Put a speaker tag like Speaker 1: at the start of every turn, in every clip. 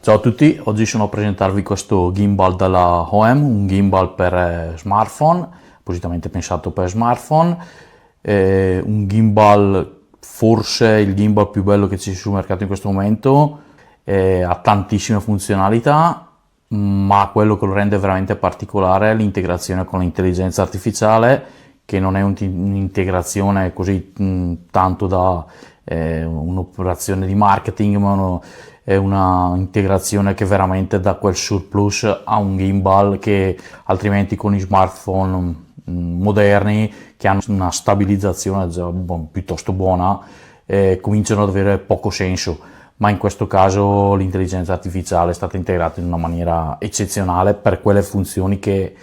Speaker 1: Ciao a tutti, oggi sono a presentarvi questo gimbal della hohem, un gimbal per smartphone, appositamente pensato per smartphone, un gimbal, forse il gimbal più bello che ci sia sul mercato in questo momento, ha tantissime funzionalità, ma quello che lo rende veramente particolare è l'integrazione con l'intelligenza artificiale, che non è un'integrazione così tanto da un'operazione di marketing, ma è una integrazione che veramente dà quel surplus a un gimbal che altrimenti con i smartphone moderni, che hanno una stabilizzazione già piuttosto buona, cominciano ad avere poco senso, ma in questo caso l'intelligenza artificiale è stata integrata in una maniera eccezionale per quelle funzioni che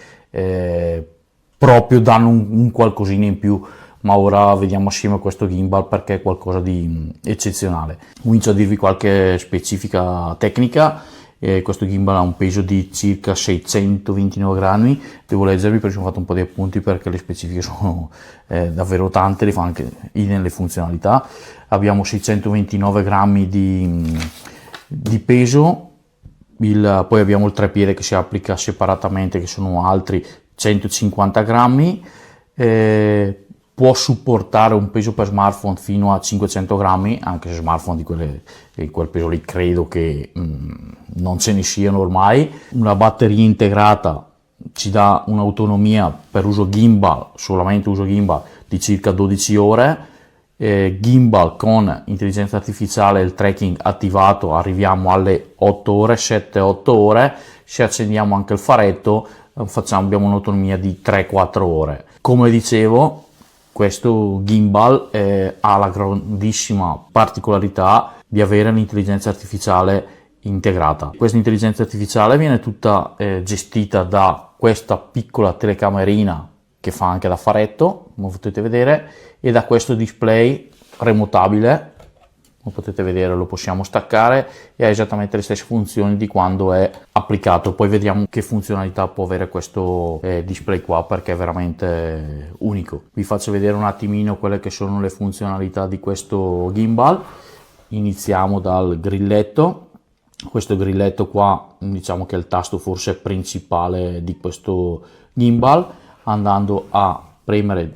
Speaker 1: proprio danno un qualcosina in più. Ma ora vediamo assieme questo gimbal perché è qualcosa di eccezionale. Comincio a dirvi qualche specifica tecnica. Questo gimbal ha un peso di circa 629 grammi, devo leggervi perché ho fatto un po' di appunti perché le specifiche sono davvero tante, le fa anche nelle funzionalità. Abbiamo 629 grammi di peso, poi abbiamo il treppiede che si applica separatamente, che sono altri 150 grammi. Può supportare un peso per smartphone fino a 500 grammi, anche se smartphone di quel peso lì credo che non ce ne siano ormai. Una batteria integrata ci dà un'autonomia per uso gimbal, solamente uso gimbal, di circa 12 ore. Gimbal con intelligenza artificiale e il tracking attivato arriviamo alle 8 ore, 7-8 ore. Se accendiamo anche il faretto abbiamo un'autonomia di 3-4 ore. Come dicevo, questo gimbal ha la grandissima particolarità di avere l'intelligenza artificiale integrata. Questa intelligenza artificiale viene tutta gestita da questa piccola telecamerina che fa anche da faretto, come potete vedere, e da questo display remotabile. Come potete vedere lo possiamo staccare e ha esattamente le stesse funzioni di quando è applicato. Poi vediamo che funzionalità può avere questo display qua, perché è veramente unico. Vi faccio vedere un attimino quelle che sono le funzionalità di questo gimbal. Iniziamo dal grilletto. Questo grilletto qua diciamo che è il tasto forse principale di questo gimbal. Andando a premere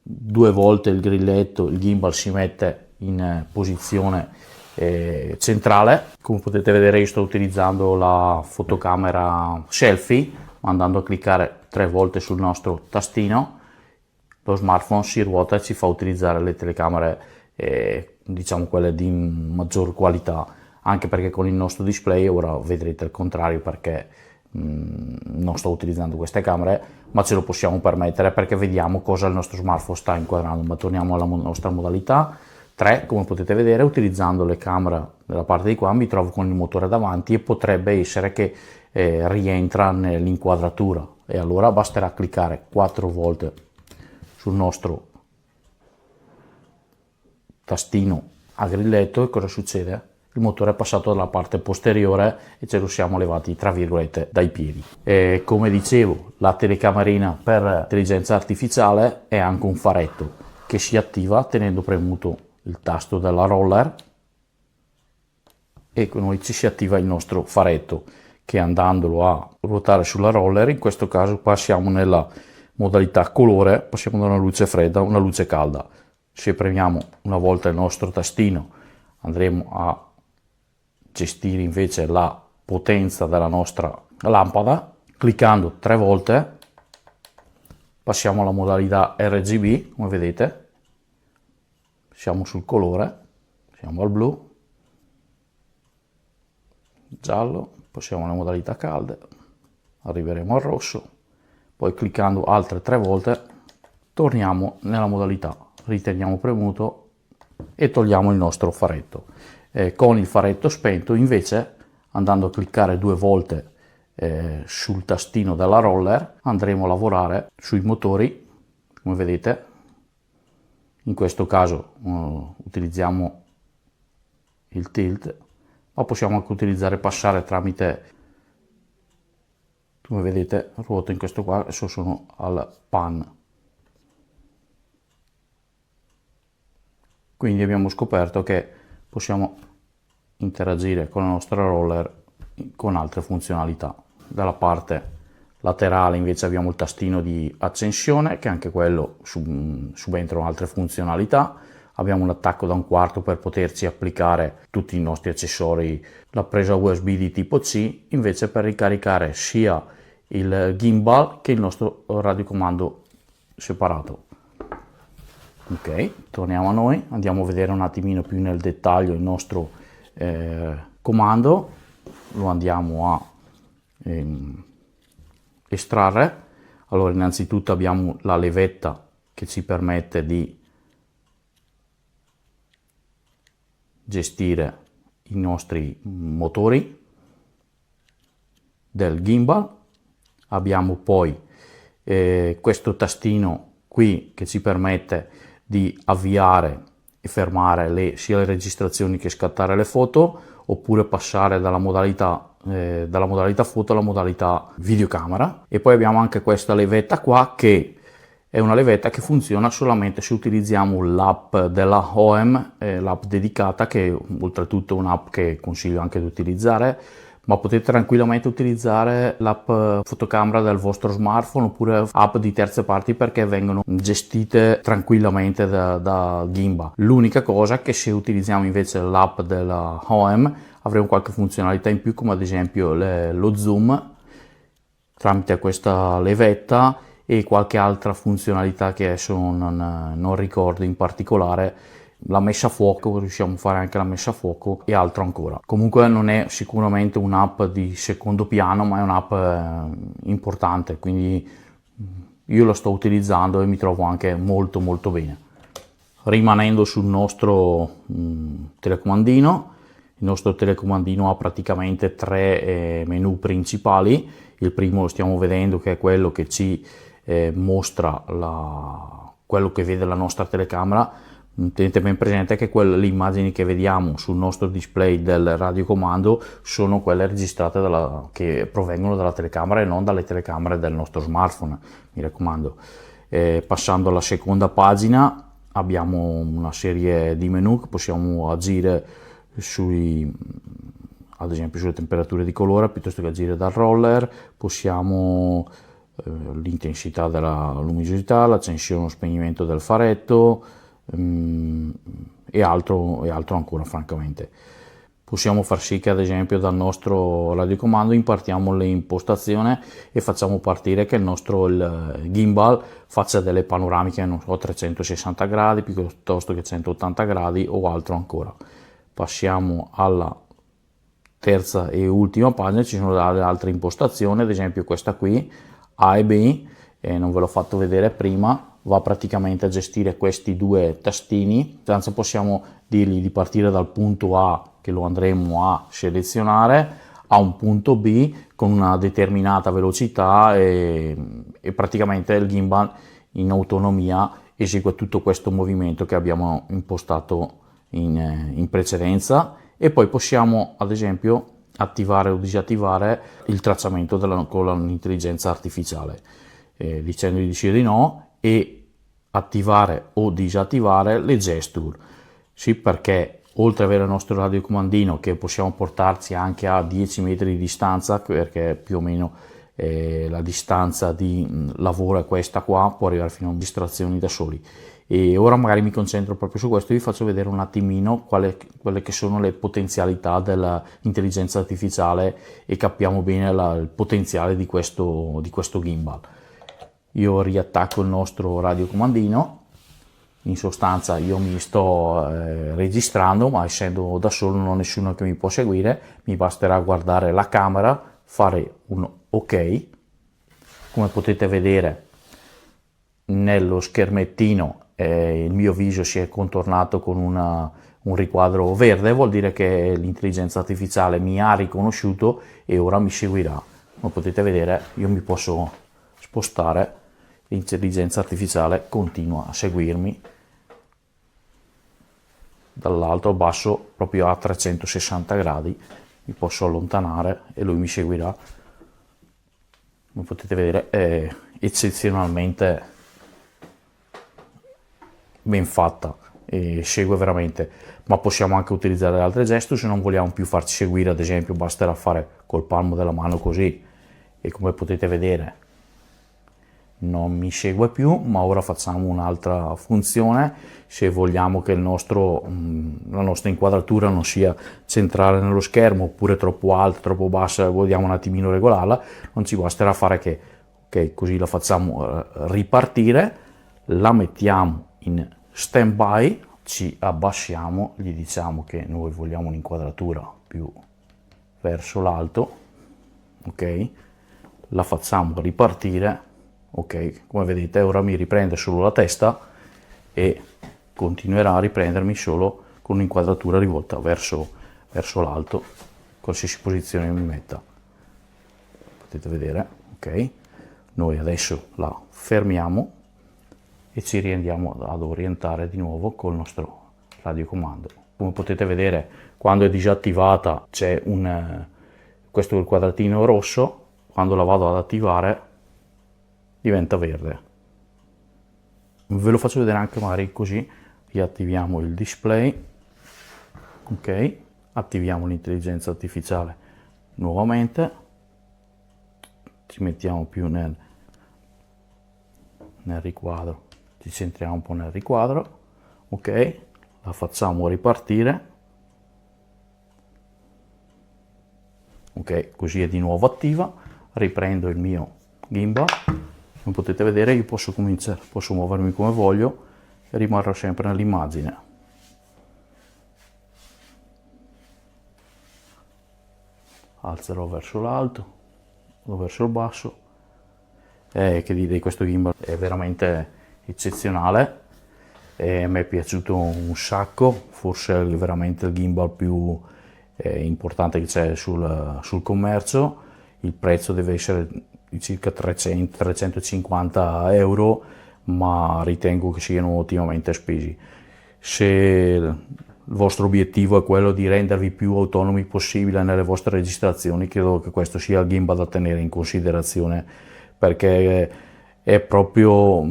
Speaker 1: 2 volte il grilletto, il gimbal si mette in posizione centrale. Come potete vedere io sto utilizzando la fotocamera selfie, andando a cliccare 3 volte sul nostro tastino lo smartphone si ruota e ci fa utilizzare le telecamere diciamo quelle di maggior qualità, anche perché con il nostro display ora vedrete il contrario, perché non sto utilizzando queste camere, ma ce lo possiamo permettere perché vediamo cosa il nostro smartphone sta inquadrando. Ma torniamo alla nostra modalità 3. Come potete vedere, utilizzando le camere della parte di qua mi trovo con il motore davanti e potrebbe essere che rientra nell'inquadratura, e allora basterà cliccare 4 volte sul nostro tastino a grilletto e cosa succede? Il motore è passato dalla parte posteriore e ce lo siamo levati tra virgolette dai piedi. Come dicevo, la telecamerina per intelligenza artificiale è anche un faretto che si attiva tenendo premuto il tasto della roller, e con noi ci si attiva il nostro faretto, che andandolo a ruotare sulla roller, in questo caso passiamo nella modalità colore, passiamo da una luce fredda a una luce calda. Se premiamo una volta il nostro tastino andremo a gestire invece la potenza della nostra lampada. Cliccando 3 volte passiamo alla modalità RGB, come vedete siamo sul colore, siamo al blu, giallo, passiamo alla modalità calde, arriveremo al rosso, poi cliccando altre 3 volte torniamo nella modalità, riteniamo premuto e togliamo il nostro faretto. Con il faretto spento invece, andando a cliccare 2 volte sul tastino della roller, andremo a lavorare sui motori, come vedete. In questo caso utilizziamo il tilt, ma possiamo anche utilizzare passare tramite, come vedete ruoto in questo qua, adesso sono al pan. Quindi abbiamo scoperto che possiamo interagire con la nostra roller con altre funzionalità. Dalla parte laterale invece abbiamo il tastino di accensione, che anche quello subentra altre funzionalità. Abbiamo un attacco da 1/4 per poterci applicare tutti i nostri accessori, la presa USB di tipo C, invece per ricaricare sia il gimbal che il nostro radiocomando separato. Ok, torniamo a noi, andiamo a vedere un attimino più nel dettaglio il nostro comando, lo andiamo a estrarre. Allora, innanzitutto abbiamo la levetta che ci permette di gestire i nostri motori del gimbal. Abbiamo poi questo tastino qui che ci permette di avviare e fermare sia le registrazioni che scattare le foto, oppure passare dalla modalità foto alla modalità videocamera. E poi abbiamo anche questa levetta qua, che è una levetta che funziona solamente se utilizziamo l'app della hohem, l'app dedicata, che oltretutto è un'app che consiglio anche di utilizzare, ma potete tranquillamente utilizzare l'app fotocamera del vostro smartphone oppure app di terze parti, perché vengono gestite tranquillamente da gimbal. L'unica cosa è che se utilizziamo invece l'app della hohem avremo qualche funzionalità in più, come ad esempio lo zoom tramite questa levetta e qualche altra funzionalità che adesso non ricordo in particolare. La messa a fuoco, riusciamo a fare anche la messa a fuoco e altro ancora. Comunque non è sicuramente un'app di secondo piano, ma è un'app importante, quindi io la sto utilizzando e mi trovo anche molto bene. Rimanendo sul nostro telecomandino, il nostro telecomandino ha praticamente tre menu principali. Il primo lo stiamo vedendo, che è quello che ci mostra quello che vede la nostra telecamera. Tenete ben presente che le immagini che vediamo sul nostro display del radiocomando sono quelle registrate che provengono dalla telecamera e non dalle telecamere del nostro smartphone, mi raccomando. Passando alla seconda pagina abbiamo una serie di menu che possiamo agire ad esempio sulle temperature di colore, piuttosto che agire dal roller. Possiamo l'intensità della luminosità, l'accensione o spegnimento del faretto, e altro ancora, francamente. Possiamo far sì che ad esempio dal nostro radiocomando impartiamo le impostazioni e facciamo partire che il gimbal faccia delle panoramiche, non so, 360 gradi piuttosto che 180 gradi o altro ancora. Passiamo alla terza e ultima pagina, ci sono delle altre impostazioni, ad esempio questa qui, A e B, non ve l'ho fatto vedere prima, va praticamente a gestire questi due tastini. Anzi, possiamo dirgli di partire dal punto A, che lo andremo a selezionare, a un punto B con una determinata velocità e praticamente il gimbal in autonomia esegue tutto questo movimento che abbiamo impostato in precedenza. E poi possiamo ad esempio attivare o disattivare il tracciamento con l'intelligenza artificiale, dicendogli di sì o di no, e attivare o disattivare le gesture. Sì, perché oltre ad avere il nostro radiocomandino che possiamo portarci anche a 10 metri di distanza, perché più o meno la distanza di lavoro è questa qua, può arrivare fino a distrazioni da soli. E ora magari mi concentro proprio su questo e vi faccio vedere un attimino quelle che sono le potenzialità dell'intelligenza artificiale e capiamo bene il potenziale di questo gimbal. Io riattacco il nostro radiocomandino. In sostanza io mi sto registrando, ma essendo da solo non ho nessuno che mi può seguire, mi basterà guardare la camera, fare un ok. Come potete vedere nello schermettino il mio viso si è contornato con un riquadro verde, vuol dire che l'intelligenza artificiale mi ha riconosciuto e ora mi seguirà. Come potete vedere io mi posso spostare, l'intelligenza artificiale continua a seguirmi dall'alto al basso, proprio a 360 gradi, mi posso allontanare e lui mi seguirà. Come potete vedere è eccezionalmente ben fatta e segue veramente, ma possiamo anche utilizzare altre gesto se non vogliamo più farci seguire. Ad esempio basterà fare col palmo della mano così, e come potete vedere non mi segue più. Ma ora facciamo un'altra funzione. Se vogliamo che la nostra inquadratura non sia centrale nello schermo, oppure troppo alta, troppo bassa, vogliamo un attimino regolarla, non ci basterà fare che, ok, così la facciamo ripartire, la mettiamo in stand by, ci abbassiamo, gli diciamo che noi vogliamo un'inquadratura più verso l'alto, ok, la facciamo ripartire, ok, come vedete ora mi riprende solo la testa e continuerà a riprendermi solo con un'inquadratura rivolta verso l'alto, qualsiasi posizione mi metta, potete vedere, ok. Noi adesso la fermiamo e ci riandiamo ad orientare di nuovo col nostro radiocomando. Come potete vedere, quando è disattivata c'è questo è il quadratino rosso, quando la vado ad attivare diventa verde. Ve lo faccio vedere anche magari così. Riattiviamo il display, ok, attiviamo l'intelligenza artificiale nuovamente, ci mettiamo più nel riquadro, ci centriamo un po' nel riquadro, ok, la facciamo ripartire, ok, così è di nuovo attiva. Riprendo il mio gimbal, come potete vedere io posso muovermi come voglio e rimarrò sempre nell'immagine. Alzerò verso l'alto o verso il basso. Che dire, questo gimbal è veramente eccezionale e mi è piaciuto un sacco, forse è veramente il gimbal più importante che c'è sul commercio. Il prezzo deve essere di circa 300-350 euro, ma ritengo che siano ottimamente spesi. Se il vostro obiettivo è quello di rendervi più autonomi possibile nelle vostre registrazioni, credo che questo sia il gimbal da tenere in considerazione, perché è proprio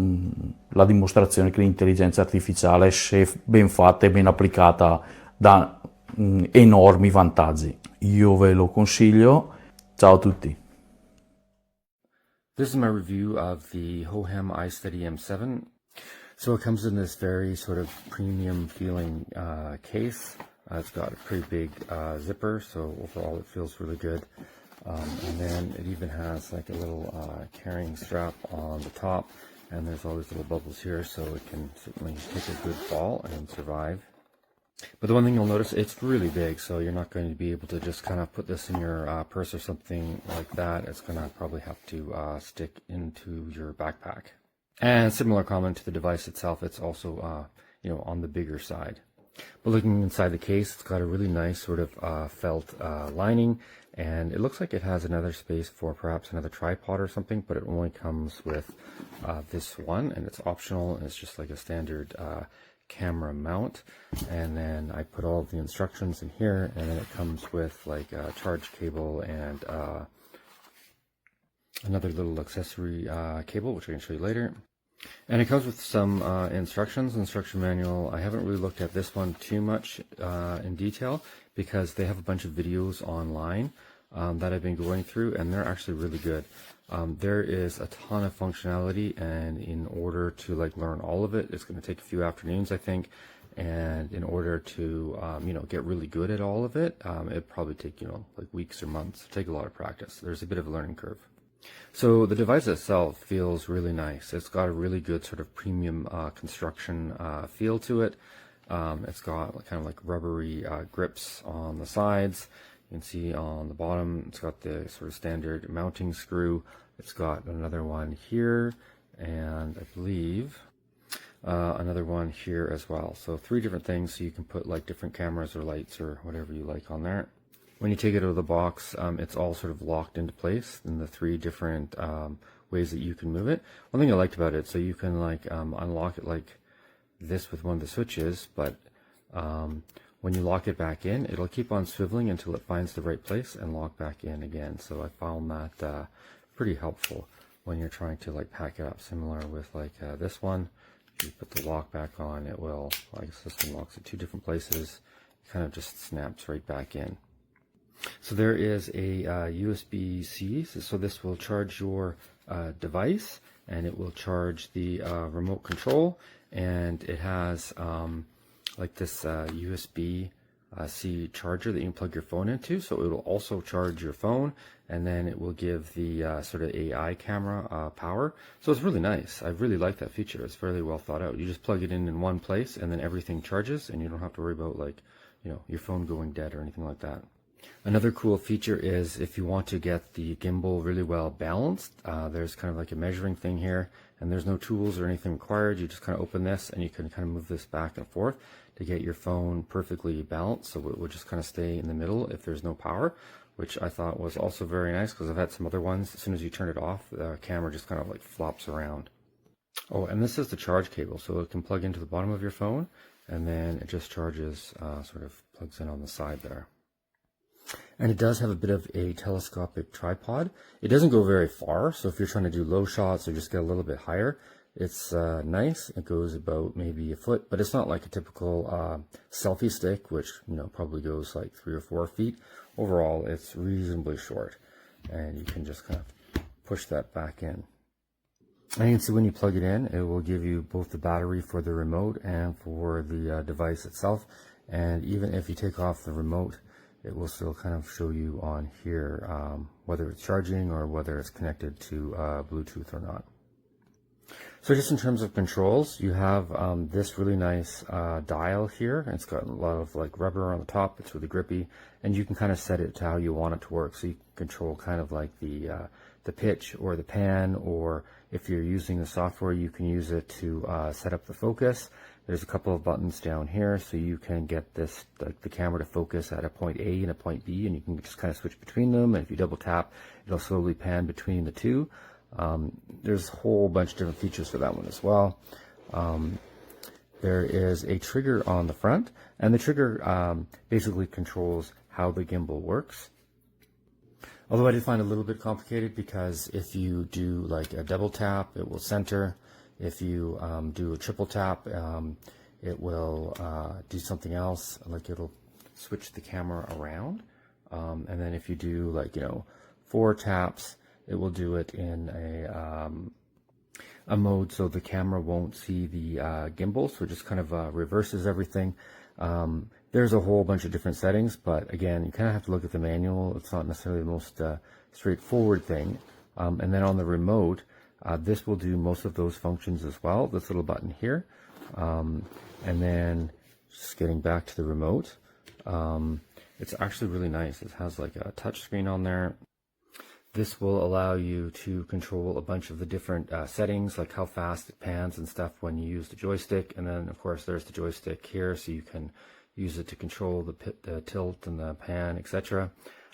Speaker 1: la dimostrazione che l'intelligenza artificiale, se ben fatta e ben applicata, dà enormi vantaggi. Io ve lo consiglio. Ciao a tutti.
Speaker 2: This is my review of the hohem iSteady M7. So it comes in this very sort of premium feeling case. It's got a pretty big zipper, so overall it feels really good. And then it even has like a little carrying strap on the top, and there's all these little bubbles here, so it can certainly take a good fall and survive. But the one thing you'll notice, it's really big, so you're not going to be able to just kind of put this in your purse or something like that. It's going to probably have to stick into your backpack. And similar comment to the device itself, it's also on the bigger side. But looking inside the case, it's got a really nice sort of felt lining, and it looks like it has another space for perhaps another tripod or something, but it only comes with this one, and it's optional, and it's just like a standard camera mount. And then I put all of the instructions in here, and then it comes with like a charge cable and another little accessory cable, which I can show you later. And it comes with some instruction manual. I haven't really looked at this one too much in detail, because they have a bunch of videos online that I've been going through, and they're actually really good. There is a ton of functionality, and in order to like learn all of it, it's going to take a few afternoons, I think. And in order to get really good at all of it, it'd probably take like weeks or months. It'll take a lot of practice. There's a bit of a learning curve. So the device itself feels really nice. It's got a really good sort of premium construction feel to it. It's got kind of like rubbery grips on the sides. You can see on the bottom, it's got the sort of standard mounting screw. It's got another one here, and I believe another one here as well. So 3 different things, so you can put like different cameras or lights or whatever you like on there. When you take it out of the box, it's all sort of locked into place in the 3 different ways that you can move it. One thing I liked about it, so you can like unlock it like this with one of the switches, but when you lock it back in, it'll keep on swiveling until it finds the right place and lock back in again. So I found that pretty helpful when you're trying to like pack it up, similar with like this one. If you put the lock back on, it will, I guess this one locks at 2 different places. It kind of just snaps right back in. So there is a USB-C, so this will charge your device, and it will charge the remote control, and it has like this USB-C charger that you can plug your phone into, so it will also charge your phone, and then it will give the sort of AI camera power. So it's really nice. I really like that feature. It's fairly well thought out. You just plug it in one place, and then everything charges, and you don't have to worry about, like, you know, your phone going dead or anything like that. Another cool feature is if you want to get the gimbal really well balanced, there's kind of like a measuring thing here, and there's no tools or anything required. You just kind of open this and you can kind of move this back and forth to get your phone perfectly balanced, so it will just kind of stay in the middle if there's no power, which I thought was also very nice, because I've had some other ones, as soon as you turn it off, the camera just kind of like flops around. Oh, and this is the charge cable, so it can plug into the bottom of your phone, and then it just charges, sort of plugs in on the side there. And it does have a bit of a telescopic tripod. It doesn't go very far, so if you're trying to do low shots or just get a little bit higher, it's nice. It goes about maybe a foot, but it's not like a typical selfie stick, which, you know, probably goes like 3 or 4 feet. Overall, it's reasonably short, and you can just kind of push that back in. And you can see when you plug it in, it will give you both the battery for the remote and for the device itself. And even if you take off the remote, it will still kind of show you on here whether it's charging or whether it's connected to Bluetooth or not. So just in terms of controls, you have this really nice dial here. It's got a lot of like rubber on the top. It's really grippy, and you can kind of set it to how you want it to work. So you can control kind of like the pitch or the pan, or if you're using the software, you can use it to set up the focus. There's a couple of buttons down here, so you can get this the camera to focus at a point A and a point B, and you can just kind of switch between them. And if you double tap, it'll slowly pan between the two. There's a whole bunch of different features for that one as well. There is a trigger on the front, and the trigger basically controls how the gimbal works. Although I did find it a little bit complicated, because if you do like a double tap, it will center. If you do a triple tap, it will do something else, like it'll switch the camera around. And then if you do, like, you know, 4 taps, it will do it in a mode so the camera won't see the gimbal, so it just kind of reverses everything. There's a whole bunch of different settings, but again, you kind of have to look at the manual. It's not necessarily the most straightforward thing. And then on the remote, this will do most of those functions as well, this little button here. And then just getting back to the remote, it's actually really nice. It has like a touch screen on there. This will allow you to control a bunch of the different settings, like how fast it pans and stuff when you use the joystick. And then, of course, there's the joystick here, so you can use it to control the tilt and the pan, etc.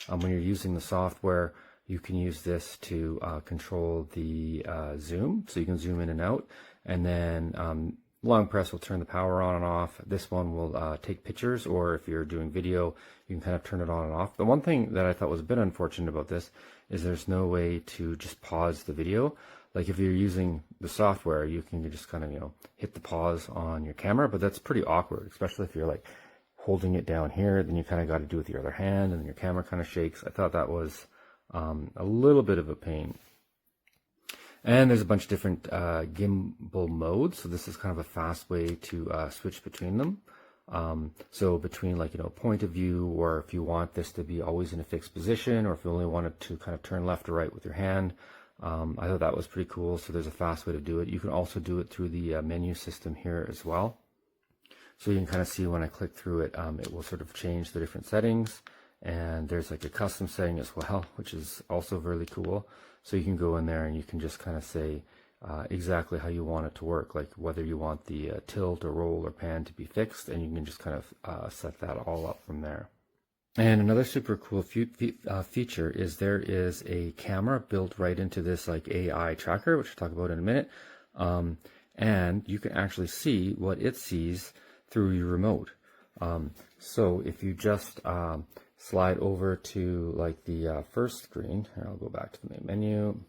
Speaker 2: When you're using the software, you can use this to control the zoom, so you can zoom in and out. And then long press will turn the power on and off. This one will take pictures, or if you're doing video, you can kind of turn it on and off. The one thing that I thought was a bit unfortunate about this is there's no way to just pause the video. Like if you're using the software, you can just kind of, you know, hit the pause on your camera, but that's pretty awkward, especially if you're like holding it down here, then you kind of got to do it with your other hand, and your camera kind of shakes. I thought that was a little bit of a pain. And there's a bunch of different gimbal modes, so this is kind of a fast way to switch between them. So between, like, you know, point of view, or if you want this to be always in a fixed position, or if you only wanted to kind of turn left or right with your hand. I thought that was pretty cool, so there's a fast way to do it. You can also do it through the menu system here as well. So you can kind of see when I click through it, it will sort of change the different settings. And there's like a custom setting as well, which is also really cool. So you can go in there and you can just kind of say exactly how you want it to work, like whether you want the tilt or roll or pan to be fixed, and you can just kind of set that all up from there. And another super cool feature is there is a camera built right into this like AI tracker, which I'll talk about in a minute. And you can actually see what it sees through your remote. So if you just slide over to like the first screen, here, I'll go back to the main menu.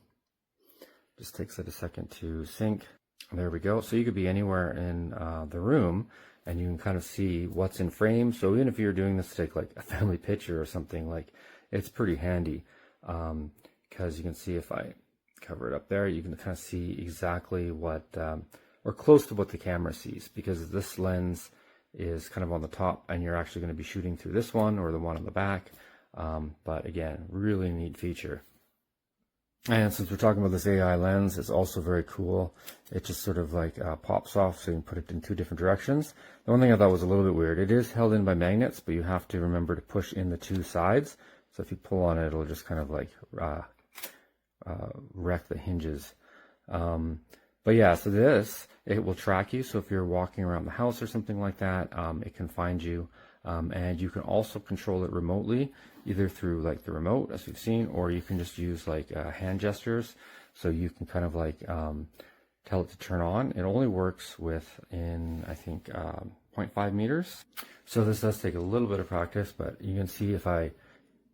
Speaker 2: Just takes it a second to sync. There we go. So you could be anywhere in the room and you can kind of see what's in frame. So even if you're doing this to take like a family picture or something, like it's pretty handy, because you can see if I cover it up there, you can kind of see exactly what, or close to what the camera sees, because this lens is kind of on the top and you're actually going to be shooting through this one or the one on the back. But again, really neat feature. And since we're talking about this AI lens, it's also very cool. It just sort of like pops off, so you can put it in two different directions. The one thing I thought was a little bit weird, it is held in by magnets, but you have to remember to push in the two sides. So if you pull on it, it'll just kind of like wreck the hinges. But yeah, so it will track you. So if you're walking around the house or something like that, it can find you. And you can also control it remotely, either through like the remote, as we've seen, or you can just use like hand gestures. So you can kind of like tell it to turn on. It only works within, I think, 0.5 meters. So this does take a little bit of practice, but you can see if I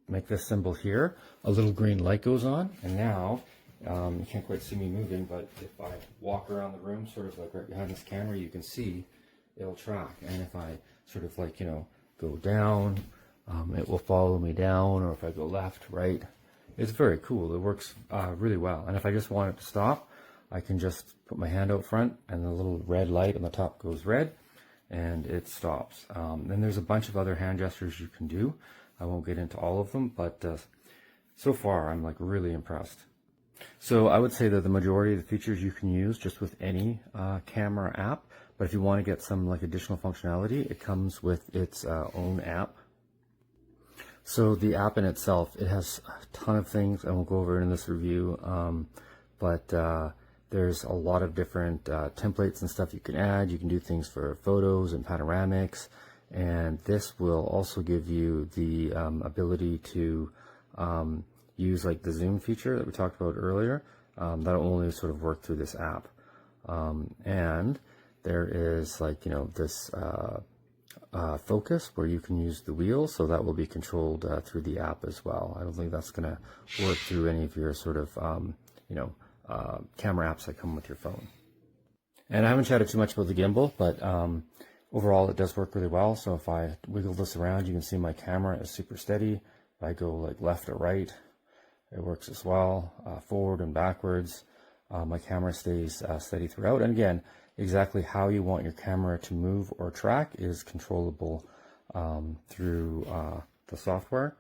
Speaker 2: make this symbol here, a little green light goes on, and now you can't quite see me moving, but if I walk around the room, sort of like right behind this camera, you can see it'll track. And if I sort of like, go down, it will follow me down, or if I go left, right, it's very cool. It works really well. And if I just want it to stop, I can just put my hand out front and the little red light on the top goes red and it stops. And there's a bunch of other hand gestures you can do. I won't get into all of them, but so far I'm like really impressed. So I would say that the majority of the features you can use just with any camera app, but if you want to get some like additional functionality, it comes with its own app. So the app in itself, it has a ton of things. I won't go over it in this review, but there's a lot of different templates and stuff you can add. You can do things for photos and panoramics, and this will also give you the ability to use like the zoom feature that we talked about earlier. That'll only sort of work through this app. And there is like, this focus where you can use the wheel, so that will be controlled through the app as well. I don't think that's going to work through any of your sort of, camera apps that come with your phone. And I haven't chatted too much about the gimbal, but overall it does work really well. So if I wiggle this around, you can see my camera is super steady. If I go like left or right, it works as well. Forward and backwards, my camera stays steady throughout. And again, exactly how you want your camera to move or track is controllable through the software.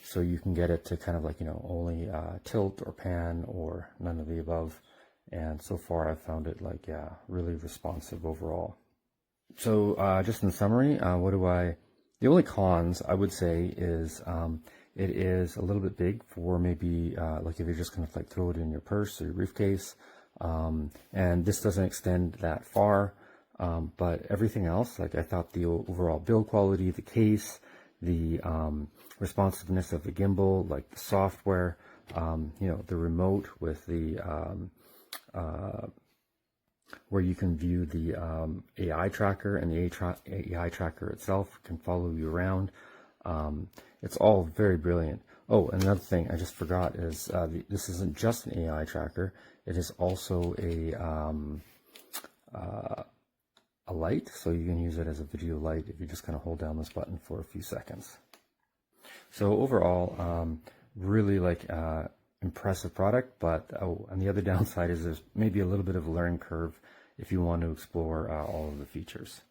Speaker 2: So you can get it to kind of like, only tilt or pan or none of the above. And so far I've found it like, really responsive overall. So just in summary, the only cons I would say is it is a little bit big for maybe like if you're just going to like throw it in your purse or your briefcase. And this doesn't extend that far, but everything else, like I thought the overall build quality, the case, the responsiveness of the gimbal, like the software, the remote with the where you can view the AI tracker, and the AI tracker itself can follow you around. It's all very brilliant. Oh, another thing I just forgot is this isn't just an AI tracker. It is also a light, so you can use it as a video light if you just kind of hold down this button for a few seconds. So overall, really like impressive product, but and the other downside is there's maybe a little bit of a learning curve if you want to explore all of the features.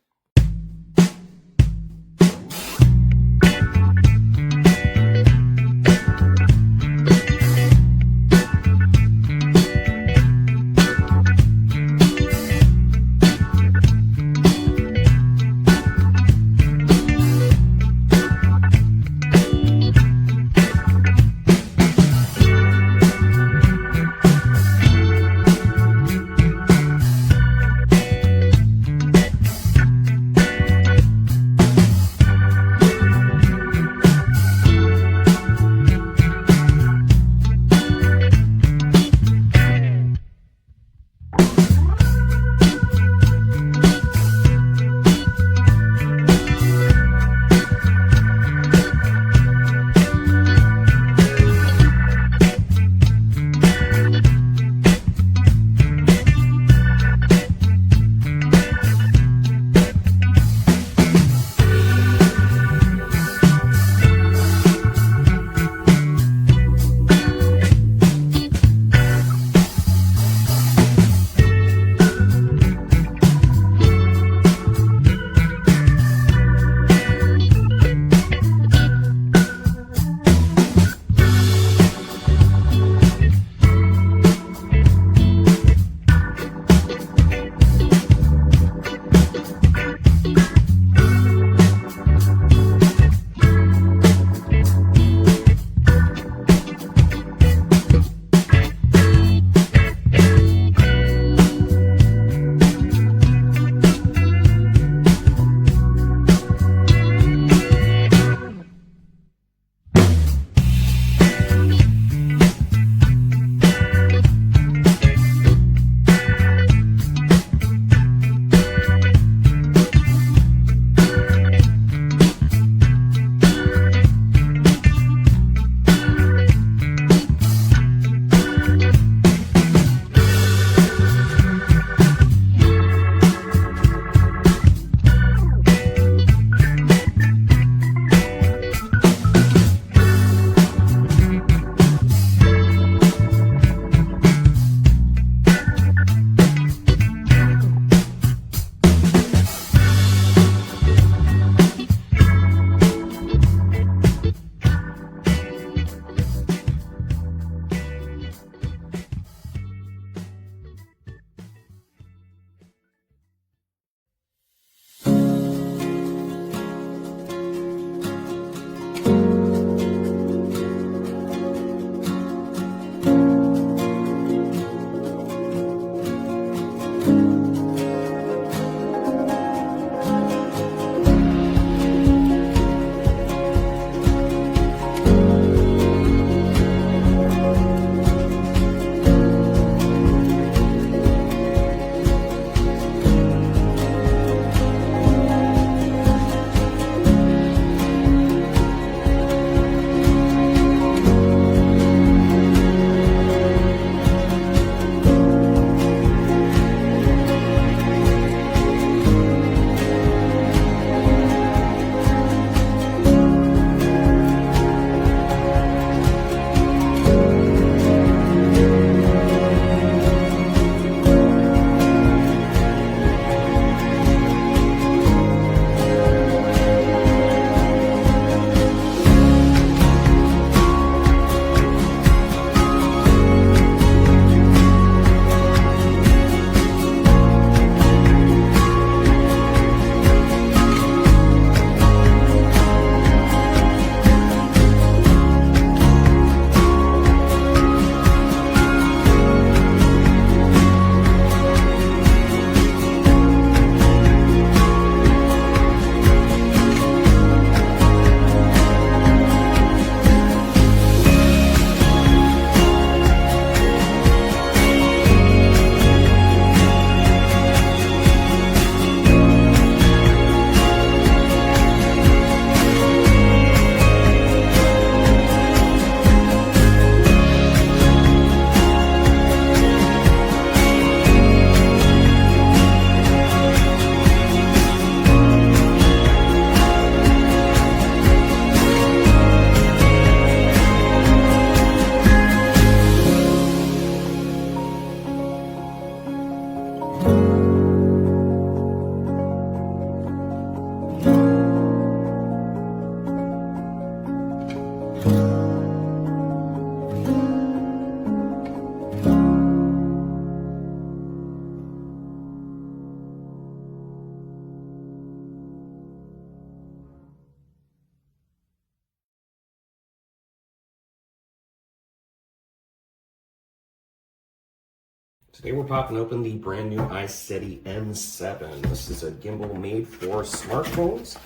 Speaker 3: Today we're popping open the brand new iSteady M7. This is a gimbal made for smartphones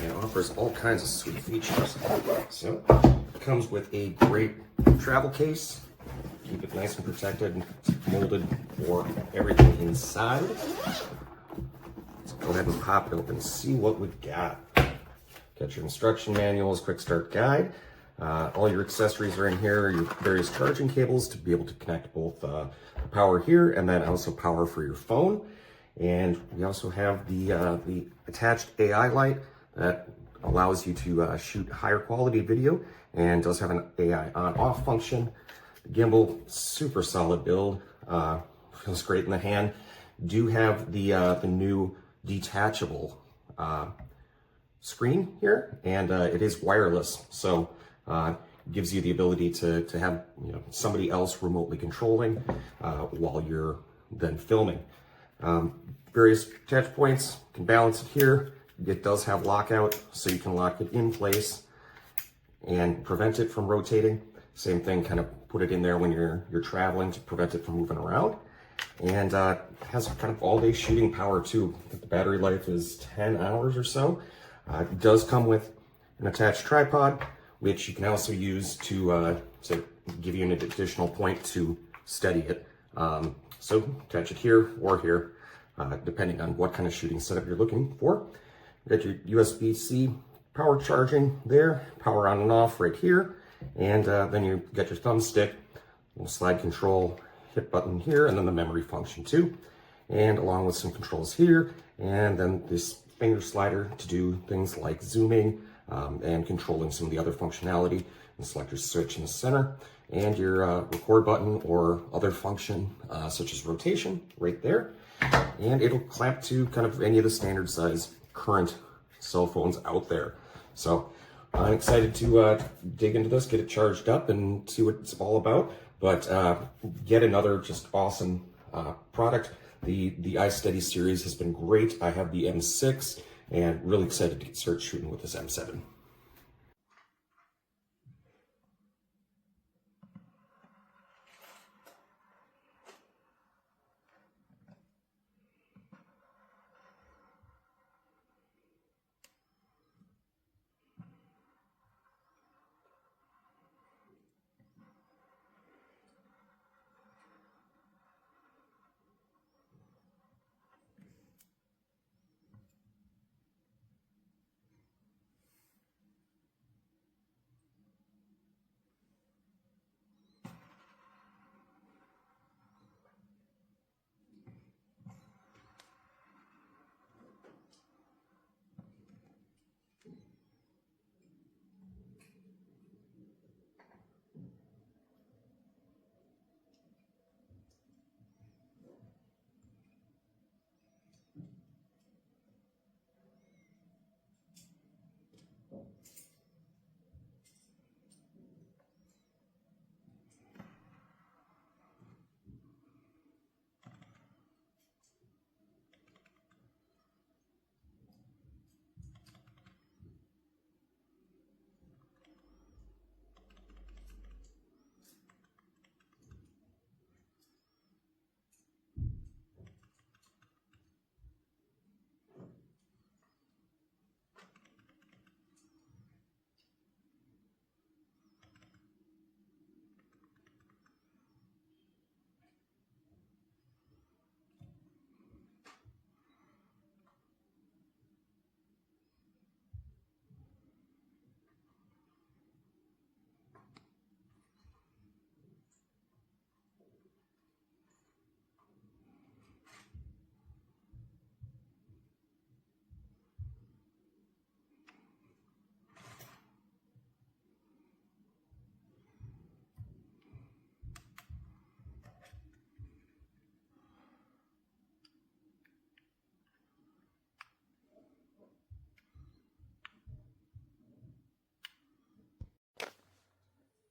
Speaker 3: and offers all kinds of sweet features. So it comes with a great travel case. Keep it nice and protected and molded for everything inside. Let's go ahead and pop it open and see what we've got. Got your instruction manuals, quick start guide. All your accessories are in here, your various charging cables to be able to connect both power here and then also power for your phone. And we also have the attached AI light that allows you to shoot higher quality video and does have an AI on-off function. The gimbal, super solid build, feels great in the hand. Do have the new detachable screen here, and it is wireless, so gives you the ability to have somebody else remotely controlling while you're then filming. Various attach points, you can balance it here. It does have lockout, so you can lock it in place and prevent it from rotating. Same thing, kind of put it in there when you're traveling to prevent it from moving around. And has kind of all-day shooting power too. I think the battery life is 10 hours or so. It does come with an attached tripod, which you can also use to give you an additional point to steady it. So attach it here or here, depending on what kind of shooting setup you're looking for. You got your USB-C power charging there, power on and off right here, and then you got your thumbstick, slide control, hit button here, and then the memory function too, and along with some controls here, and then this finger slider to do things like zooming, and controlling some of the other functionality. And select your switch in the center and your record button or other function such as rotation right there. And it'll clamp to kind of any of the standard size current cell phones out there. So I'm excited to dig into this, get it charged up and see what it's all about. But yet another just awesome product. The iSteady series has been great. I have the M6 and really excited to start shooting with this M7.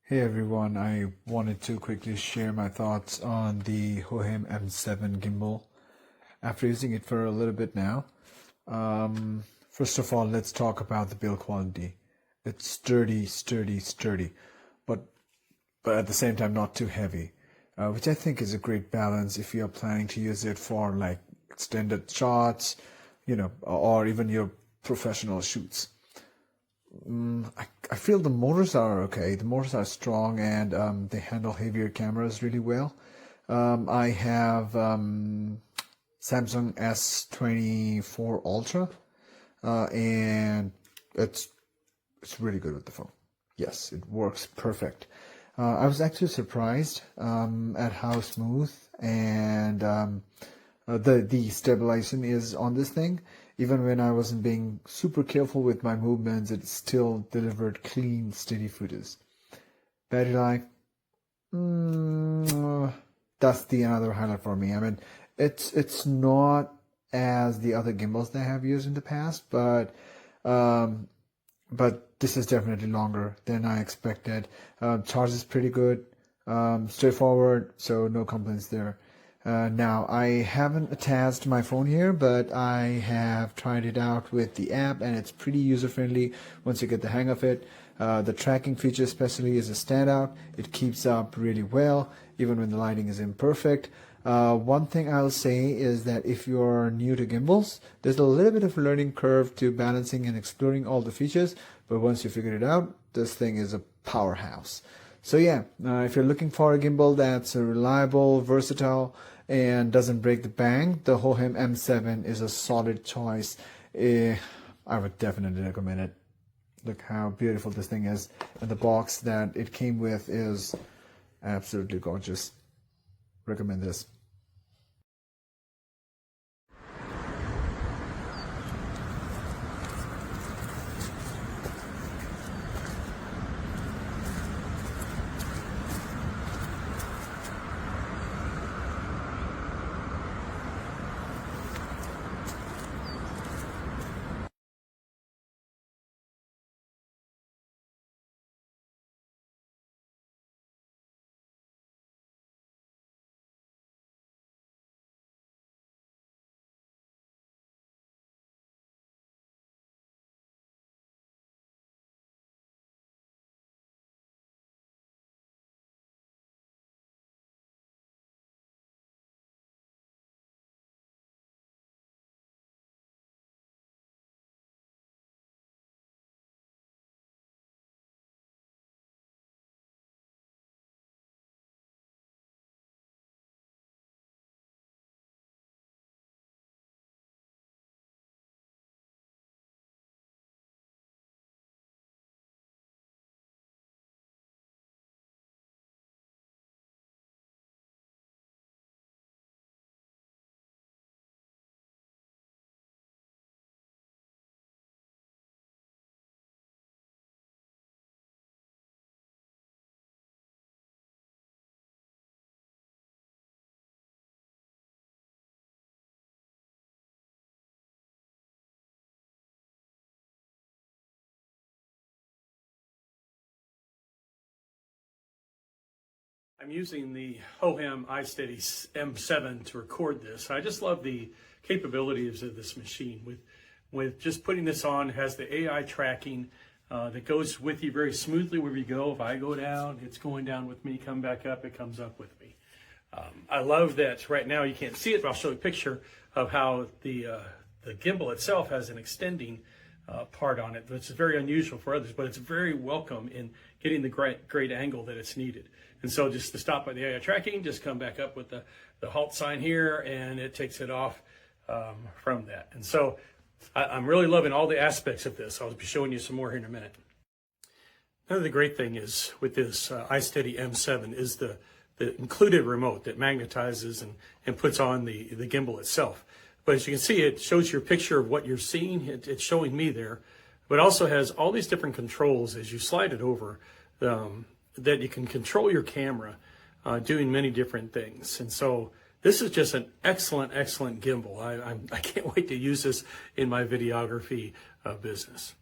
Speaker 4: Hey everyone, I wanted to quickly share my thoughts on the hohem M7 gimbal after using it for a little bit now. First of all, let's talk about the build quality. It's sturdy, but at the same time not too heavy. which I think is a great balance if you're planning to use it for like extended shots, or even your professional shoots. I feel the motors are okay. The motors are strong, and they handle heavier cameras really well. I have Samsung S24 Ultra, and it's really good with the phone. Yes, it works perfect. I was actually surprised at how smooth and the stabilization is on this thing. Even when I wasn't being super careful with my movements, it still delivered clean, steady footage. Battery life, that's the another highlight for me. I mean, it's not as the other gimbals that I have used in the past, but this is definitely longer than I expected. Charge is pretty good, straightforward, so no complaints there. Now, I haven't attached my phone here, but I have tried it out with the app, and it's pretty user-friendly once you get the hang of it. The tracking feature especially is a standout. It keeps up really well, even when the lighting is imperfect. One thing I'll say is that if you're new to gimbals, there's a little bit of a learning curve to balancing and exploring all the features, but once you figure it out, this thing is a powerhouse. So yeah, if you're looking for a gimbal that's reliable, versatile, and doesn't break the bank, the hohem M7 is a solid choice. I would definitely recommend it. Look how beautiful this thing is, and the box that it came with is absolutely gorgeous. Recommend this.
Speaker 5: I'm using the hohem iSteady M7 to record this. I just love the capabilities of this machine. With just putting this on, it has the AI tracking that goes with you very smoothly wherever you go. If I go down, it's going down with me. Come back up, it comes up with me. I love that right now you can't see it, but I'll show you a picture of how the gimbal itself has an extending part on it, which is very unusual for others, but it's very welcome in getting the great angle that it's needed. And so just to stop by the AI tracking, just come back up with the halt sign here, and it takes it off from that. And so I'm really loving all the aspects of this. I'll be showing you some more here in a minute. Another great thing is with this iSteady M7 is the included remote that magnetizes and puts on the gimbal itself. But as you can see, it shows you a picture of what you're seeing. It's showing me there, but also has all these different controls as you slide it over that you can control your camera doing many different things. And so this is just an excellent, excellent gimbal. I can't wait to use this in my videography business.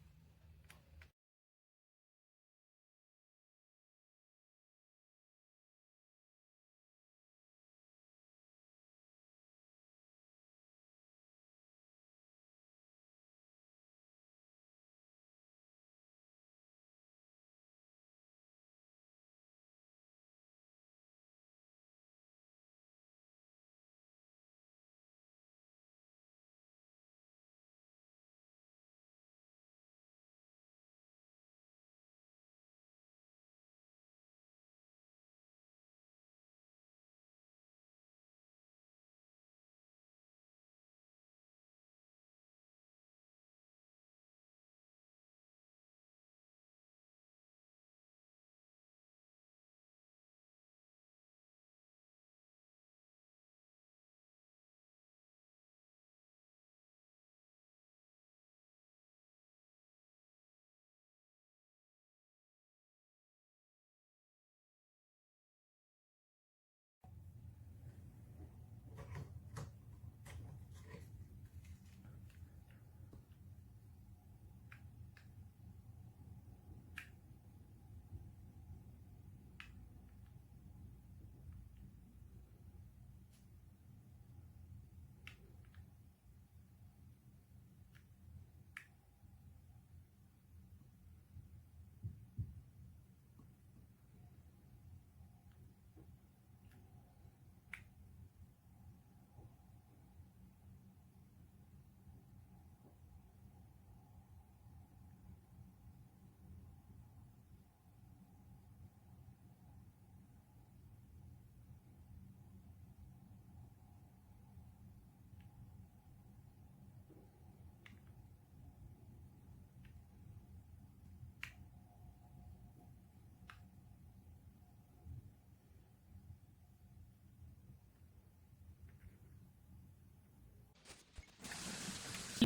Speaker 6: All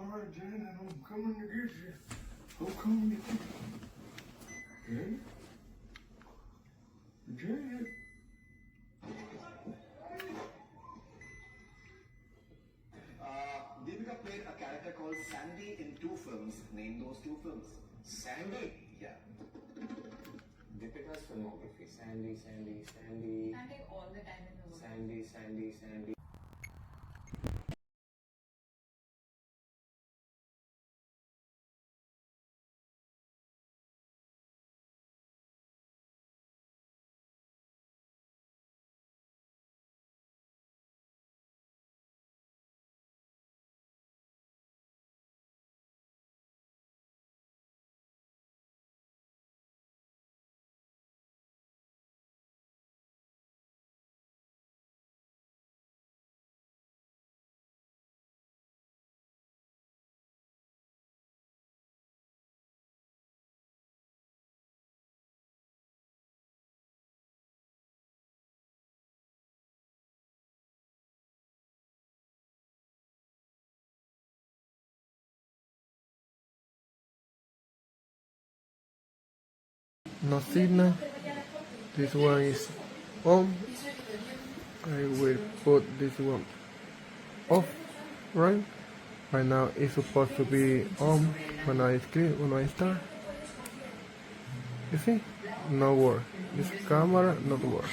Speaker 6: right, Janet, I'm coming to get you. I'm coming to get you. Janet? Janet?
Speaker 7: Sandy in 2 films. Name those 2 films. Sandy? Yeah. Deepika's filmography. Sandy.
Speaker 8: I take all the time in the world.
Speaker 7: Sandy.
Speaker 6: No signal. This one is on. I will put this one off, right? Right now it's supposed to be on when I start. You see? No work. This camera not work.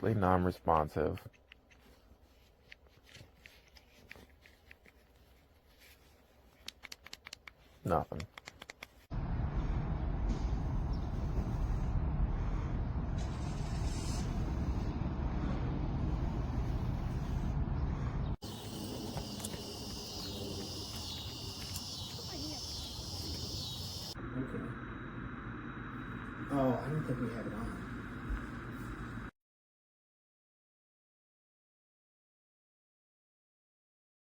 Speaker 9: Non-responsive. Nothing.
Speaker 10: Okay. Oh, I don't think we have it on.